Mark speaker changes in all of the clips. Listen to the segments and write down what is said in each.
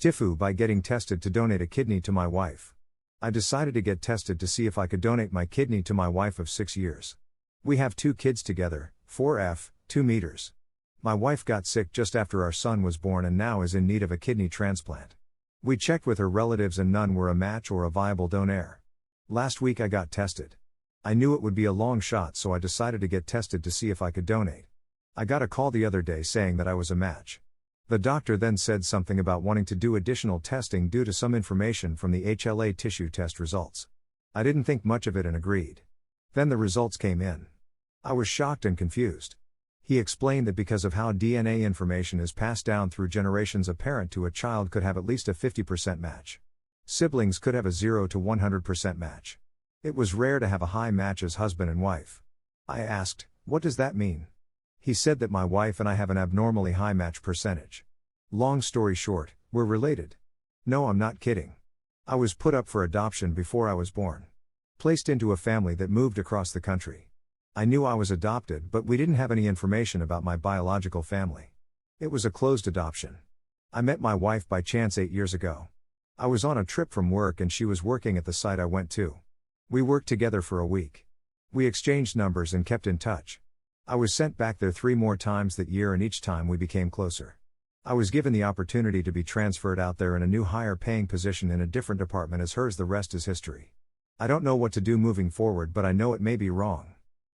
Speaker 1: TIFU by getting tested to donate a kidney to my wife. I decided to get tested to see if I could donate my kidney to my wife of 6 years. We have 2 kids together, 4F, 2 meters. My wife got sick just after our son was born and now is in need of a kidney transplant. We checked with her relatives and none were a match or a viable donor. Last week I got tested. I knew it would be a long shot, so I decided to get tested to see if I could donate. I got a call the other day saying that I was a match. The doctor then said something about wanting to do additional testing due to some information from the HLA tissue test results. I didn't think much of it and agreed. Then the results came in. I was shocked and confused. He explained that because of how DNA information is passed down through generations, a parent to a child could have at least a 50% match. Siblings could have a 0 to 100% match. It was rare to have a high match as husband and wife. I asked, "What does that mean?" He said that my wife and I have an abnormally high match percentage. Long story short, we're related. No, I'm not kidding. I was put up for adoption before I was born. Placed into a family that moved across the country. I knew I was adopted, but we didn't have any information about my biological family. It was a closed adoption. I met my wife by chance 8 years ago. I was on a trip from work and she was working at the site I went to. We worked together for a week. We exchanged numbers and kept in touch. I was sent back there 3 more times that year and each time we became closer. I was given the opportunity to be transferred out there in a new higher paying position in a different department as hers. The rest is history. I don't know what to do moving forward, but I know it may be wrong.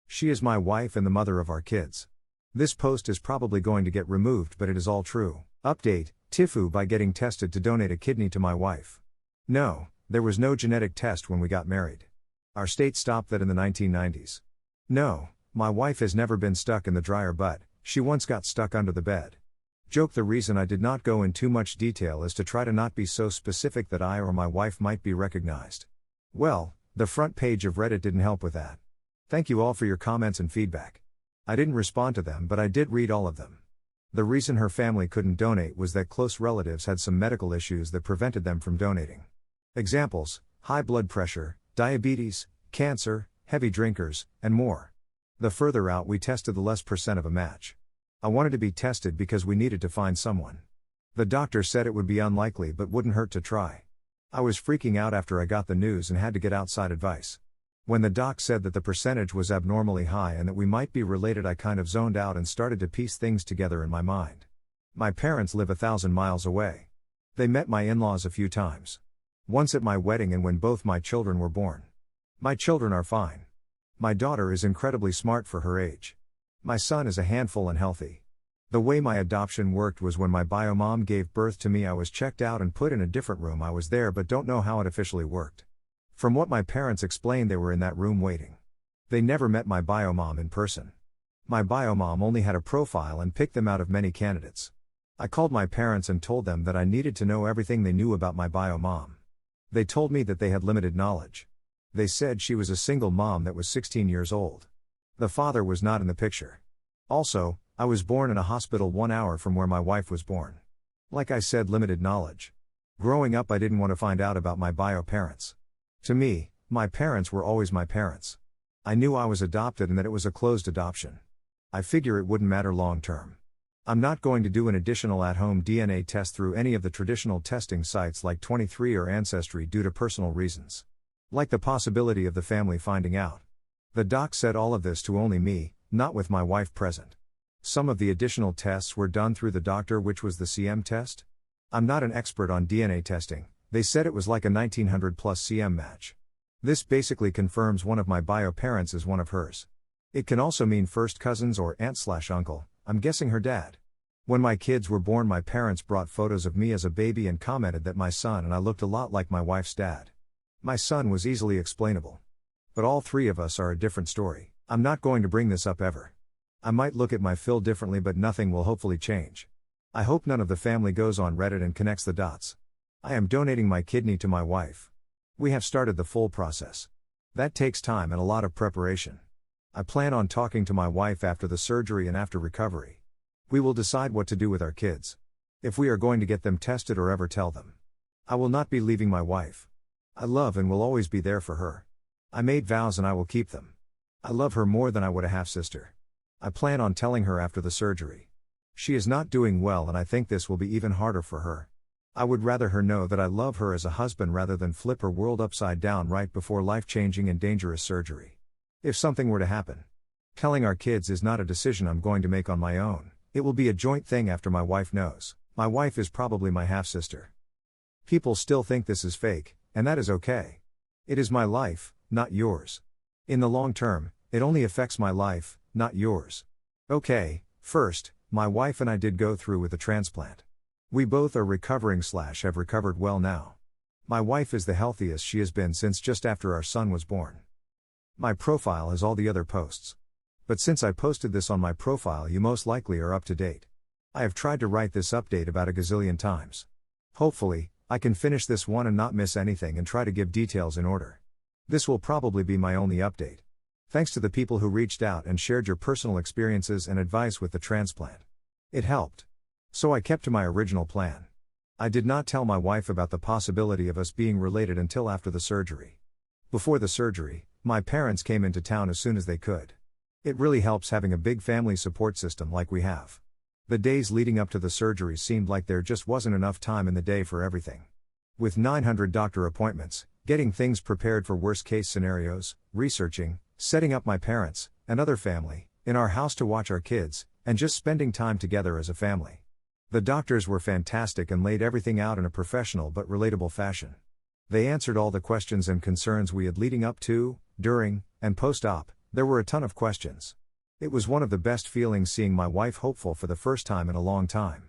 Speaker 1: She is my wife and the mother of our kids. This post is probably going to get removed, but it is all true. Update, TIFU by getting tested to donate a kidney to my wife. No, there was no genetic test when we got married. Our state stopped that in the 1990s. No. My wife has never been stuck in the dryer, but she once got stuck under the bed. Joke. The reason I did not go in too much detail is to try to not be so specific that I or my wife might be recognized. Well, the front page of Reddit didn't help with that. Thank you all for your comments and feedback. I didn't respond to them, but I did read all of them. The reason her family couldn't donate was that close relatives had some medical issues that prevented them from donating. Examples: high blood pressure, diabetes, cancer, heavy drinkers, and more. The further out we tested, the less % of a match. I wanted to be tested because we needed to find someone. The doctor said it would be unlikely but wouldn't hurt to try. I was freaking out after I got the news and had to get outside advice. When the doc said that the percentage was abnormally high and that we might be related, I kind of zoned out and started to piece things together in my mind. My parents live 1,000 miles away. They met my in-laws a few times. Once at my wedding and when both my children were born. My children are fine. My daughter is incredibly smart for her age. My son is a handful and healthy. The way my adoption worked was when my biomom gave birth to me, I was checked out and put in a different room. I was there but don't know how it officially worked. From what my parents explained, they were in that room waiting. They never met my biomom in person. My biomom only had a profile and picked them out of many candidates. I called my parents and told them that I needed to know everything they knew about my biomom. They told me that they had limited knowledge. They said she was a single mom that was 16 years old. The father was not in the picture. Also, I was born in a hospital 1 hour from where my wife was born. Like I said, limited knowledge. Growing up, I didn't want to find out about my bio parents. To me, my parents were always my parents. I knew I was adopted and that it was a closed adoption. I figure it wouldn't matter long term. I'm not going to do an additional at-home DNA test through any of the traditional testing sites like 23 or Ancestry due to personal reasons. Like the possibility of the family finding out. The doc said all of this to only me, not with my wife present. Some of the additional tests were done through the doctor, which was the CM test. I'm not an expert on DNA testing. They said it was like a 1900 plus CM match. This basically confirms one of my bio parents is one of hers. It can also mean first cousins or aunt/uncle, I'm guessing her dad. When my kids were born, my parents brought photos of me as a baby and commented that my son and I looked a lot like my wife's dad. My son was easily explainable. But all 3 of us are a different story. I'm not going to bring this up ever. I might look at my Phil differently, but nothing will hopefully change. I hope none of the family goes on Reddit and connects the dots. I am donating my kidney to my wife. We have started the full process. That takes time and a lot of preparation. I plan on talking to my wife after the surgery and after recovery. We will decide what to do with our kids. If we are going to get them tested or ever tell them. I will not be leaving my wife. I love and will always be there for her. I made vows and I will keep them. I love her more than I would a half-sister. I plan on telling her after the surgery. She is not doing well and I think this will be even harder for her. I would rather her know that I love her as a husband rather than flip her world upside down right before life-changing and dangerous surgery. If something were to happen, telling our kids is not a decision I'm going to make on my own, it will be a joint thing after my wife knows. My wife is probably my half-sister. People still think this is fake, and that is okay. It is my life, not yours. In the long term, it only affects my life, not yours. Okay, first, my wife and I did go through with the transplant. We both are recovering/have recovered well now. My wife is the healthiest she has been since just after our son was born. My profile has all the other posts. But since I posted this on my profile, you most likely are up to date. I have tried to write this update about a gazillion times. Hopefully, I can finish this one and not miss anything and try to give details in order. This will probably be my only update. Thanks to the people who reached out and shared your personal experiences and advice with the transplant. It helped. So I kept to my original plan. I did not tell my wife about the possibility of us being related until after the surgery. Before the surgery, my parents came into town as soon as they could. It really helps having a big family support system like we have. The days leading up to the surgery seemed like there just wasn't enough time in the day for everything. With 900 doctor appointments, getting things prepared for worst-case scenarios, researching, setting up my parents, and other family, in our house to watch our kids, and just spending time together as a family. The doctors were fantastic and laid everything out in a professional but relatable fashion. They answered all the questions and concerns we had leading up to, during, and post-op. There were a ton of questions. It was one of the best feelings seeing my wife hopeful for the first time in a long time.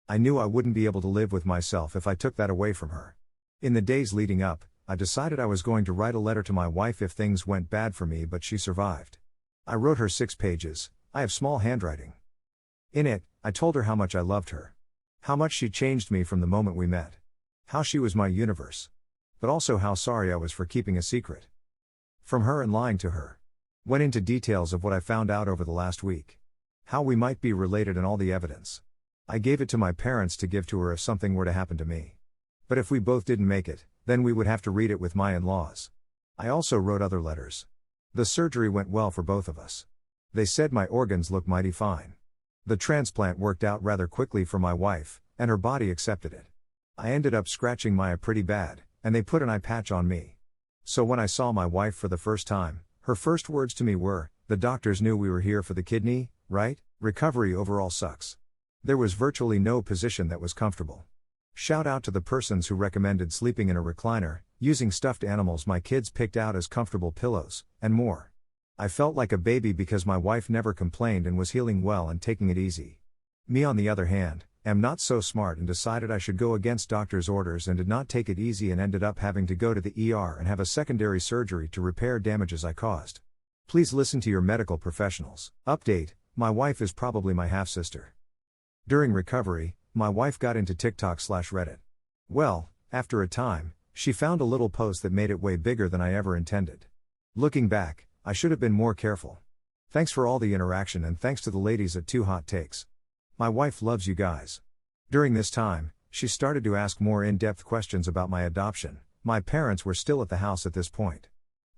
Speaker 1: I knew I wouldn't be able to live with myself if I took that away from her. In the days leading up, I decided I was going to write a letter to my wife if things went bad for me, but she survived. I wrote her 6 pages. I have small handwriting. In it, I told her how much I loved her. How much she changed me from the moment we met. How she was my universe. But also how sorry I was for keeping a secret from her and lying to her. Went into details of what I found out over the last week. How we might be related and all the evidence. I gave it to my parents to give to her if something were to happen to me. But if we both didn't make it, then we would have to read it with my in-laws. I also wrote other letters. The surgery went well for both of us. They said my organs look mighty fine. The transplant worked out rather quickly for my wife, and her body accepted it. I ended up scratching my eye pretty bad, and they put an eye patch on me. So when I saw my wife for the first time, her first words to me were, "The doctors knew we were here for the kidney, right? Recovery overall sucks." There was virtually no position that was comfortable. Shout out to the persons who recommended sleeping in a recliner, using stuffed animals my kids picked out as comfortable pillows, and more. I felt like a baby because my wife never complained and was healing well and taking it easy. Me on the other hand, am not so smart and decided I should go against doctor's orders and did not take it easy and ended up having to go to the ER and have a secondary surgery to repair damages I caused. Please listen to your medical professionals. Update: my wife is probably my half-sister. During recovery, my wife got into TikTok/Reddit. Well, after a time, she found a little post that made it way bigger than I ever intended. Looking back, I should have been more careful. Thanks for all the interaction and thanks to the ladies at 2 Hot Takes. My wife loves you guys. During this time, she started to ask more in-depth questions about my adoption. My parents were still at the house at this point.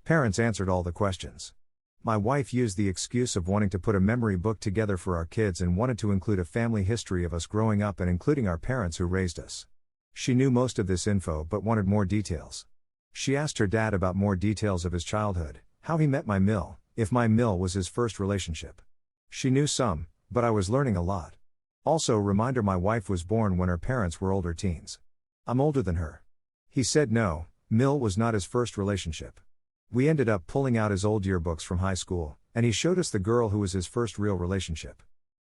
Speaker 1: Parents answered all the questions. My wife used the excuse of wanting to put a memory book together for our kids and wanted to include a family history of us growing up and including our parents who raised us. She knew most of this info but wanted more details. She asked her dad about more details of his childhood, how he met my mill, if my mill was his first relationship. She knew some, but I was learning a lot. Also, reminder: my wife was born when her parents were older teens. I'm older than her. He said no, mill was not his first relationship. We ended up pulling out his old yearbooks from high school, and he showed us the girl who was his first real relationship.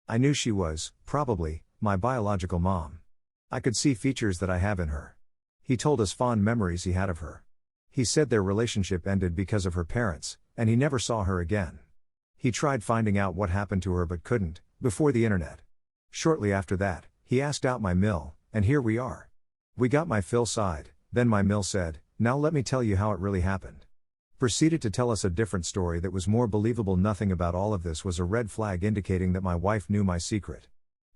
Speaker 1: I knew she was, probably, my biological mom. I could see features that I have in her. He told us fond memories he had of her. He said their relationship ended because of her parents, and he never saw her again. He tried finding out what happened to her but couldn't, before the internet. Shortly after that, he asked out my mill, and here we are. We got my Phil side, then my mill said, "Now let me tell you how it really happened." Proceeded to tell us a different story that was more believable. Nothing about all of this was a red flag indicating that my wife knew my secret.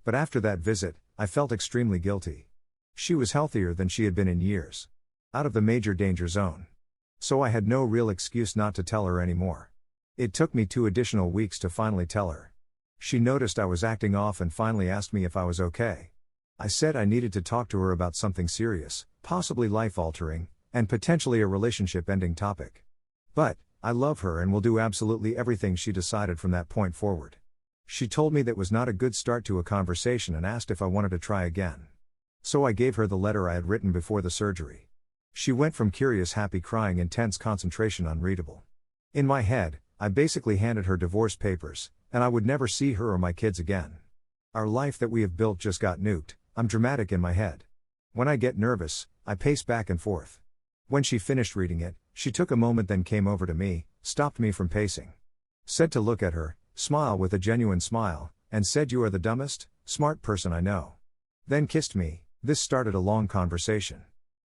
Speaker 1: But after that visit, I felt extremely guilty. She was healthier than she had been in years. Out of the major danger zone. So I had no real excuse not to tell her anymore. It took me 2 additional weeks to finally tell her. She noticed I was acting off and finally asked me if I was okay. I said I needed to talk to her about something serious, possibly life-altering, and potentially a relationship-ending topic. But, I love her and will do absolutely everything she decided from that point forward. She told me that was not a good start to a conversation and asked if I wanted to try again. So I gave her the letter I had written before the surgery. She went from curious, happy, crying, intense concentration, unreadable. In my head, I basically handed her divorce papers, and I would never see her or my kids again. Our life that we have built just got nuked. I'm dramatic in my head. When I get nervous, I pace back and forth. When she finished reading it, she took a moment, then came over to me, stopped me from pacing. Said to look at her, smile with a genuine smile, and said, "You are the dumbest, smart person I know." Then kissed me. This started a long conversation.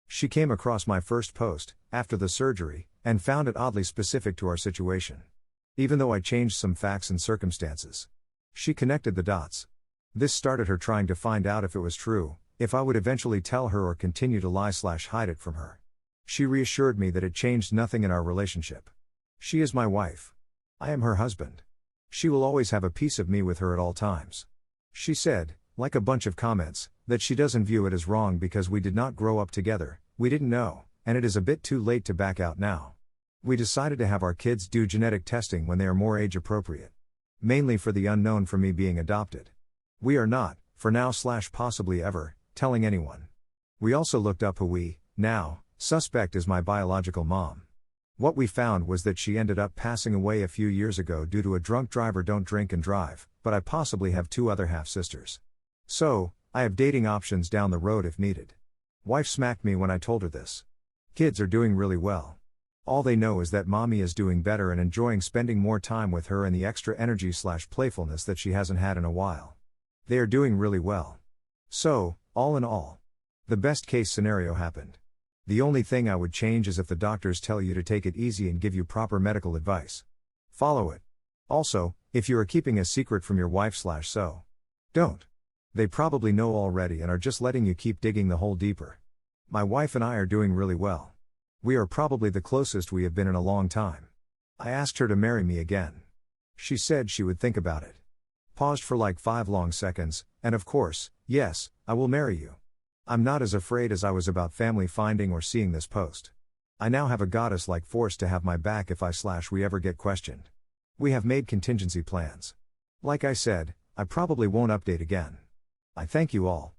Speaker 1: She came across my first post, after the surgery, and found it oddly specific to our situation. Even though I changed some facts and circumstances. She connected the dots. This started her trying to find out if it was true, if I would eventually tell her or continue to lie/hide it from her. She reassured me that it changed nothing in our relationship. She is my wife. I am her husband. She will always have a piece of me with her at all times. She said, like a bunch of comments, that she doesn't view it as wrong because we did not grow up together, we didn't know, and it is a bit too late to back out now. We decided to have our kids do genetic testing when they are more age appropriate. Mainly for the unknown for me being adopted. We are not, for now/possibly ever, telling anyone. We also looked up who we, now, suspect is my biological mom. What we found was that she ended up passing away a few years ago due to a drunk driver. Don't drink and drive, but I possibly have 2 other half-sisters. So, I have dating options down the road if needed. Wife smacked me when I told her this. Kids are doing really well. All they know is that mommy is doing better and enjoying spending more time with her and the extra energy/playfulness that she hasn't had in a while. They are doing really well. So, all in all, the best case scenario happened. The only thing I would change is if the doctors tell you to take it easy and give you proper medical advice. Follow it. Also, if you are keeping a secret from your wife/so, don't. They probably know already and are just letting you keep digging the hole deeper. My wife and I are doing really well. We are probably the closest we have been in a long time. I asked her to marry me again. She said she would think about it. Paused for like 5 long seconds, and of course, yes, I will marry you. I'm not as afraid as I was about family finding or seeing this post. I now have a goddess-like force to have my back if I/we ever get questioned. We have made contingency plans. Like I said, I probably won't update again. I thank you all.